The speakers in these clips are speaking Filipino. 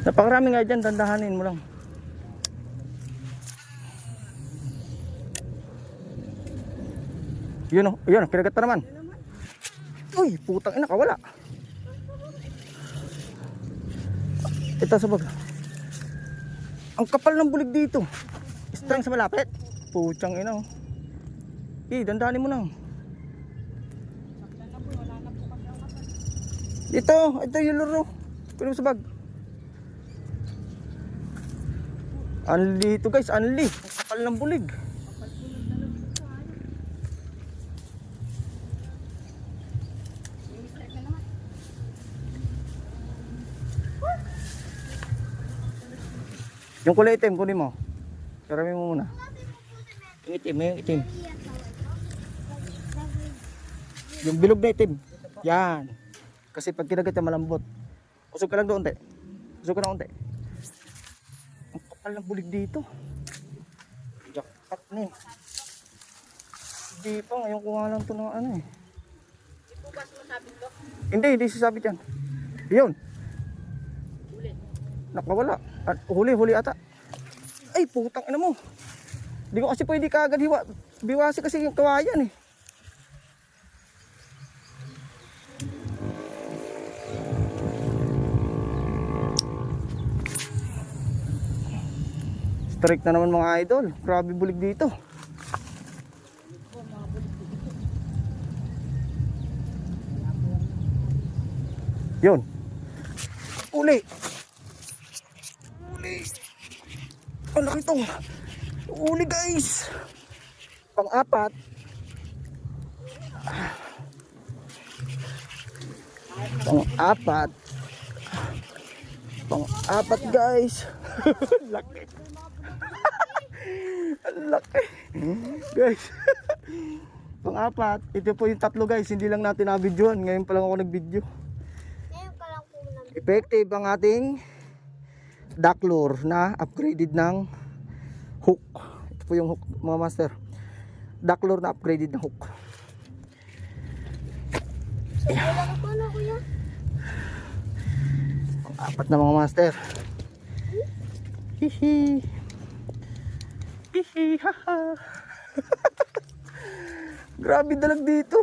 Napakarami nga dyan, dandahanin mo lang. Yun o, yun, kinagat na naman. Uy, putang ina, kawala. Ito sa bag. Ang kapal ng bulig dito. Strang sa malapit. Putsang ina oh. Dandahanin mo lang. Ito yung luro. Pwede mo sa bag. Anli ito guys, anli. Ang kapal ng bulig. Yung kulay itim, kunin mo. Karami mo muna. Yung itim, yung itim. Yung bilog na itim. Yan. Kasi pag kinagat yan malambot. Usog ka lang doon, te. Usog ka na unti. Ang kapal ng bulig dito. Jackpot na eh. Hindi pa, ngayon ko nga lang ito ng ano eh. Ibukas mo sabit to? Hindi sasabit yan. Yun. Huli. Nakawala. Huli ata. Ay, putang ina mo. Hindi ko kasi pwede kaagad biwasi kasi yung kawayan eh. Strict na naman mga idol. Grabe bulig dito. Yun. Uli. Ano ito? Uli guys. Pang-apat. Pang-apat guys. Laki. Laki. Guys. Pang-apat. Ito po yung tatlo guys. Hindi lang natin na-videoan. Ngayon pa lang ako nag-video. Ngayon ka lang po nag- Effective ang ating duck lure na upgraded ng hook. Ito po yung hook mga master. Duck lure na upgraded na hook. Wala ka po na kuya? Apat na mga master. Hihi. Hihi haha. Grabe dalag dito.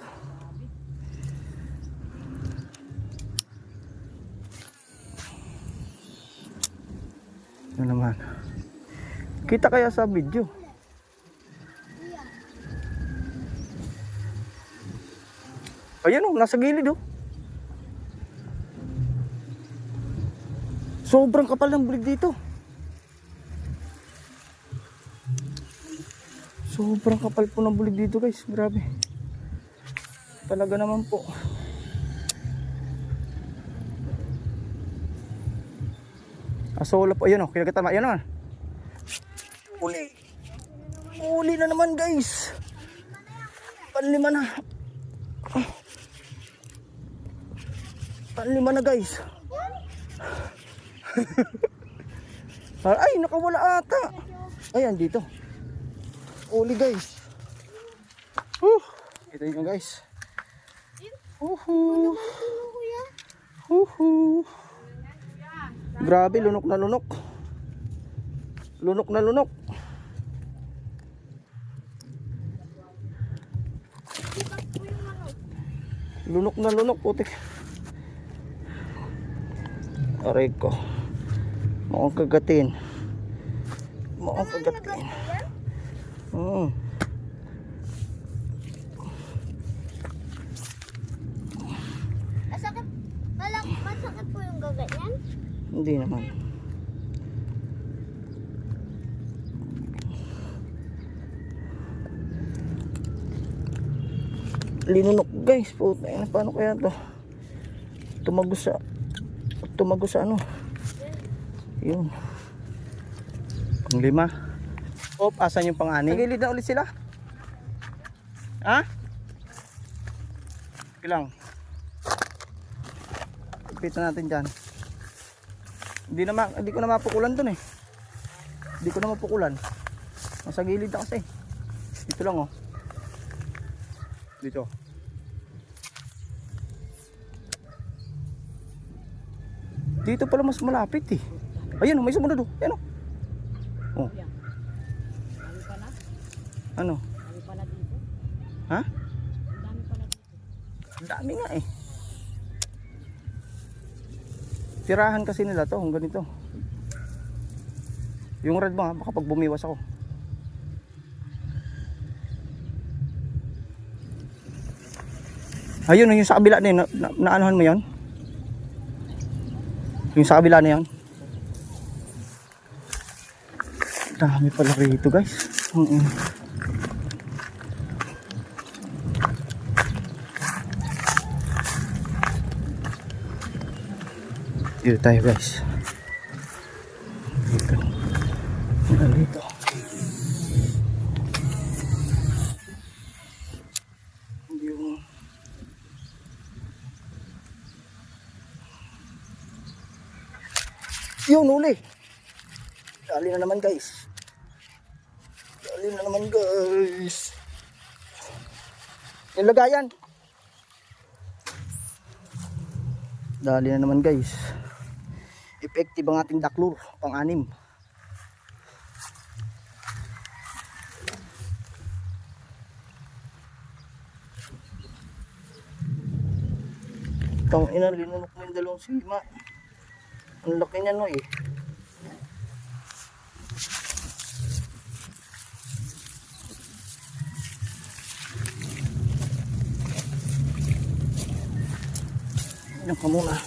Ano naman? Kita kaya sa video? Ayan o, nasa gilid o. Sobrang kapal ng bulig dito. Sobrang kapal po ng bulig dito guys. Grabe. Talaga naman po. Asola po. Ayan o, kinagatan mo. Ayan naman. Uli. Uli na naman guys. Panlima na. Panlima na guys. Ay, nakawala ata. Ayan dito. Uli guys. Ito yun guys. Grabe, lunok na lunok. Lunok na lunok. Lunok na lunok, putik. Aray ko. Mukhang kagatin. Mukhang kagatin. Masakit po yung gaganyan? Hindi naman. Linunok guys, puta. Paano kaya to? Tumagos sa ano? Yun. Ang lima. Op, asan yung pang-ani? Nagilid na ulit sila? Ha? Ilang? Ipitan natin dyan. Hindi ko na mapukulan dun eh. Hindi ko na mapukulan. Nasa gilid na kasi. Dito lang oh. Dito. Dito pala mas malapit eh. Ayun, may sumunod oh. Ayun oh. Oh. Dami pala. Ano? Dami pala dito. Ha? Dami pala dito. Ang dami nga eh. Tirahan kasi nila to, hanggang ganito. Yung red mo ha, baka pag bumiwas ako. Ayun, yung sa kabila na yun, naanuhan mo yun? Yung sa kabila na yun? Dami pala rito guys. Dito tayo guys. Dito. Dito. Yung yun, uli. Dali na naman guys. Dali na naman guys. Yung lagayan. Dali na naman guys. Effective ang ating daklur, pang-anim. Tang ina, linunok mo yung dalawang sima. Ang laki niya no eh. Inom ka muna.